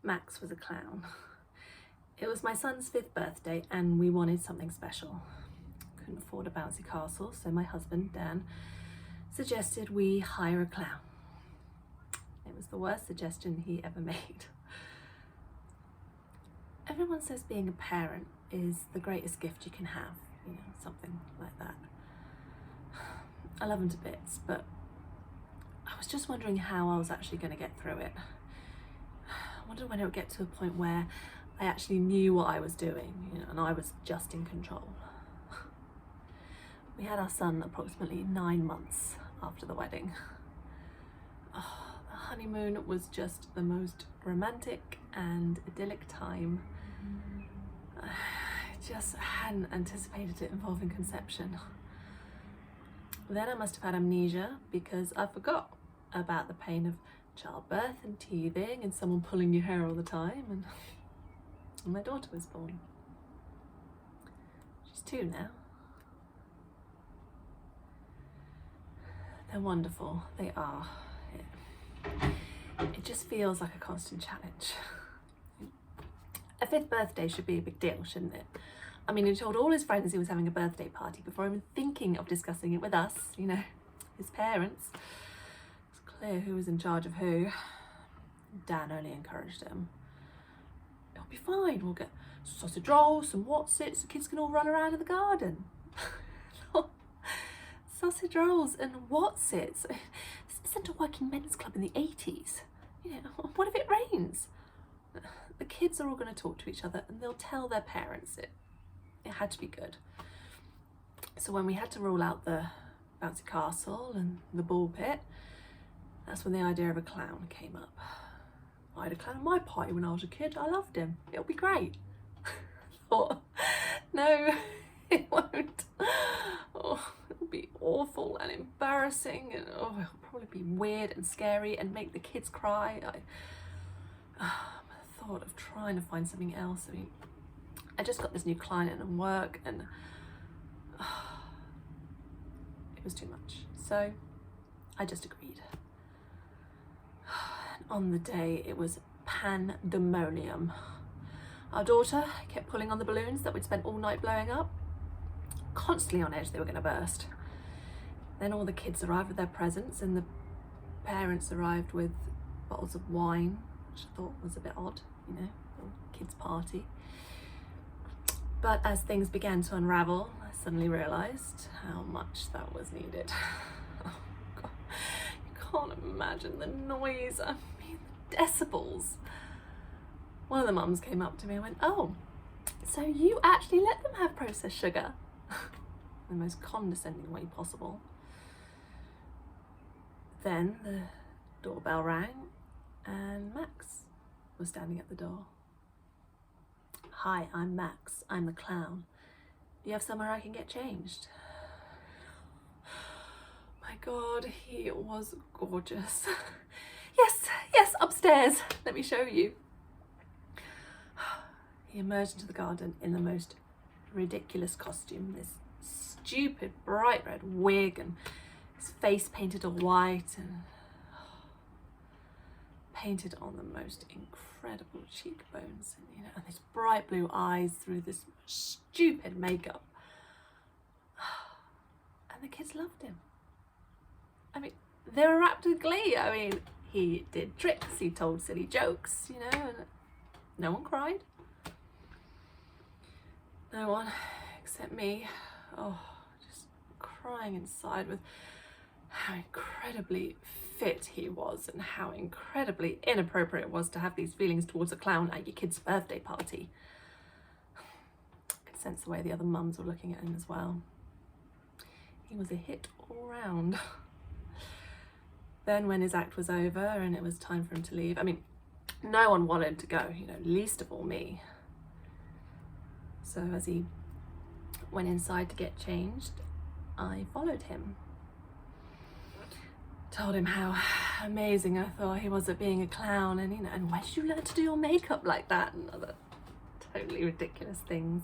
Max was a clown. It was my son's 5th birthday and we wanted something special. Couldn't afford a bouncy castle, so my husband, Dan, suggested we hire a clown. It was the worst suggestion he ever made. Everyone says being a parent is the greatest gift you can have, you know, something like that. I love him to bits, but I was just wondering how I was actually going to get through it. I wondered when it would get to a point where I actually knew what I was doing, you know, and I was just in control. We had our son approximately 9 months after the wedding. Oh, the honeymoon was just the most romantic and idyllic time. I just hadn't anticipated it involving conception. Then I must have had amnesia because I forgot about the pain of childbirth and teething and someone pulling your hair all the time, and my daughter was born. She's 2 now. They're wonderful, they are. It just feels like a constant challenge. A 5th birthday should be a big deal, shouldn't it? I mean, he told all his friends he was having a birthday party before even thinking of discussing it with us, you know, his parents. It's clear who was in charge of who. Dan only encouraged him. It'll be fine, we'll get sausage rolls, some Watsits, the kids can all run around in the garden. Sausage rolls and Watsits? This isn't a working men's club in the 80s. You know, what if it rains? The kids are all going to talk to each other and they'll tell their parents it had to be good. So when we had to rule out the bouncy castle and the ball pit, that's when the idea of a clown came up. I had a clown at my party when I was a kid. I loved him. It'll be great. I thought, no, it won't. Oh, it'll be awful and embarrassing, and oh, it'll probably be weird and scary and make the kids cry. I thought of trying to find something else. I mean, I just got this new client and work, and it was too much. So I just agreed. On the day, it was pandemonium. Our daughter kept pulling on the balloons that we'd spent all night blowing up, constantly on edge they were going to burst. Then all the kids arrived with their presents, and the parents arrived with bottles of wine, which I thought was a bit odd, you know, a kids' party. But as things began to unravel, I suddenly realised how much that was needed. Oh God, you can't imagine the noise, I mean the decibels. One of the mums came up to me and went, "Oh, so you actually let them have processed sugar?" In the most condescending way possible. Then the doorbell rang and Max was standing at the door. "Hi, I'm Max. I'm the clown. Do you have somewhere I can get changed?" My God, he was gorgeous. Yes, upstairs. Let me show you. He emerged into the garden in the most ridiculous costume, this stupid bright red wig, and his face painted all white and painted on the most incredible cheekbones, and, you know, and his bright blue eyes through this stupid makeup. And the kids loved him. I mean, they were wrapped in glee. I mean, he did tricks, he told silly jokes, you know, and no one cried. No one except me. Oh, just crying inside with how incredibly fit he was and how incredibly inappropriate it was to have these feelings towards a clown at your kid's birthday party. I could sense the way the other mums were looking at him as well. He was a hit all round. Then when his act was over and it was time for him to leave, I mean, no one wanted him to go, you know, least of all me. So as he went inside to get changed, I followed him. Told him how amazing I thought he was at being a clown, and, you know, and where did you learn to do your makeup like that, and other totally ridiculous things.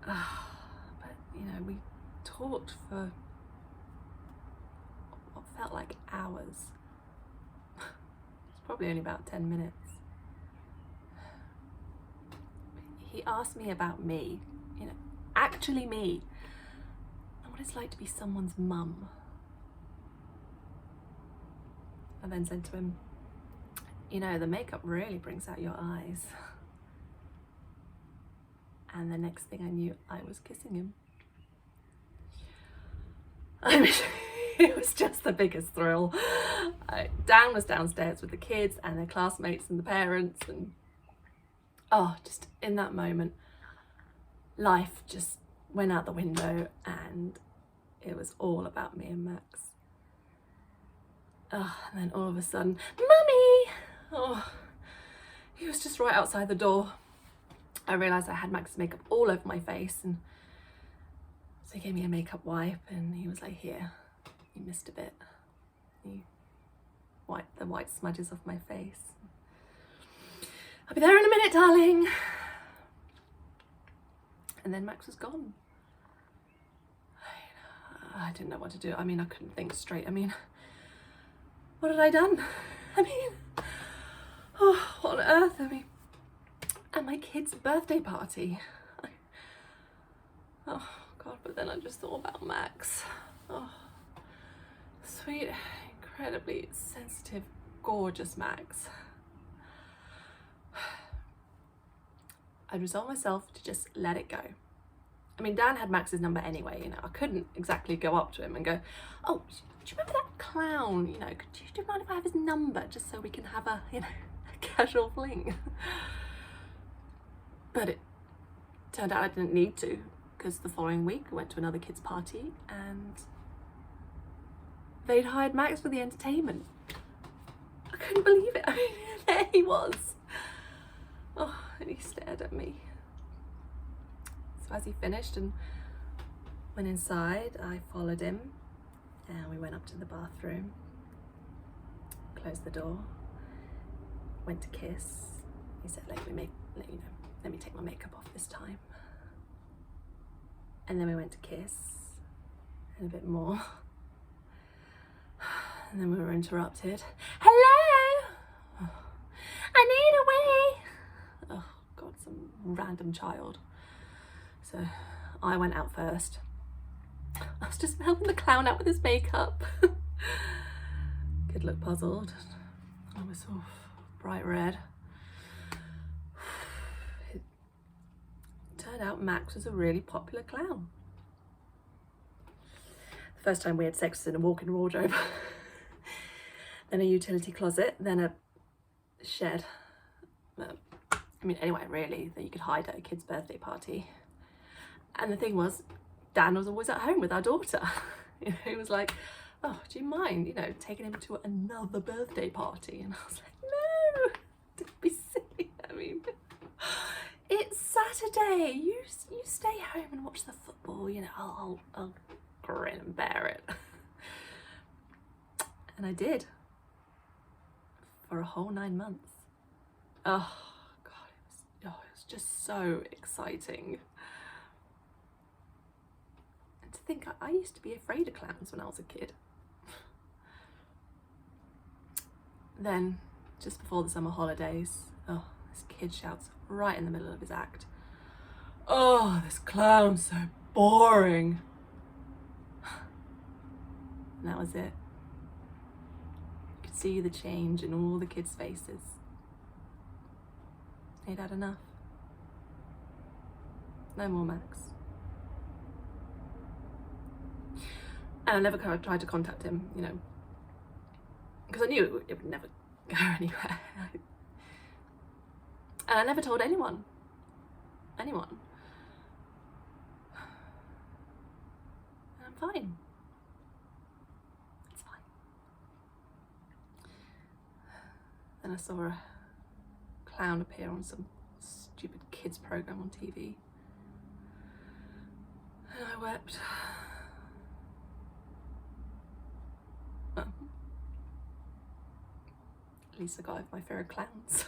But, you know, we talked for what felt like hours. It's probably only about 10 minutes. He asked me about me, actually me, and what it's like to be someone's mum. I then said to him, the makeup really brings out your eyes. And the next thing I knew, I was kissing him. I mean, it was just the biggest thrill. Dan was downstairs with the kids and their classmates and the parents, and just in that moment, life just went out the window and it was all about me and Max. And then all of a sudden, Mummy! He was just right outside the door. I realised I had Max's makeup all over my face, and so he gave me a makeup wipe and he was like, here, you missed a bit. He wiped the white smudges off my face. I'll be there in a minute, darling. And then Max was gone. I didn't know what to do. I couldn't think straight. What had I done? What on earth? At my kid's birthday party. Oh God, but then I just thought about Max. Sweet, incredibly sensitive, gorgeous Max. I resolved myself to just let it go. Dan had Max's number anyway, I couldn't exactly go up to him and go, oh, do you remember that clown? Do you mind if I have his number just so we can have a casual fling? But it turned out I didn't need to, because the following week I went to another kid's party and they'd hired Max for the entertainment. I couldn't believe it. There he was. And he stared at me. So as he finished and went inside, I followed him and we went up to the bathroom, closed the door, went to kiss. He said, let me take my makeup off this time. And then we went to kiss and a bit more. And then we were interrupted. Hello! I need a wee! Oh God, some random child. So I went out first. I was just helping the clown out with his makeup. Kid looked puzzled. I was bright red. It turned out Max was a really popular clown. The first time we had sex was in a walk-in wardrobe. Then a utility closet, then a shed. Anyway, really, that you could hide at a kid's birthday party. And the thing was, Dan was always at home with our daughter. He was like, oh, do you mind, taking him to another birthday party? And I was like, no, don't be silly. It's Saturday. You stay home and watch the football. I'll grin and bear it. And I did. For a whole 9 months. Oh God, it was just so exciting. And to think, I used to be afraid of clowns when I was a kid. Then, just before the summer holidays, this kid shouts right in the middle of his act, oh, this clown's so boring. And that was it. You could see the change in all the kids' faces. They'd had enough. No more Max. And I never tried to contact him, because I knew it would never go anywhere. And I never told anyone. And I'm fine. It's fine. Then I saw a clown appear on some stupid kids program on TV. And I wept. At least I got over my fear of clowns.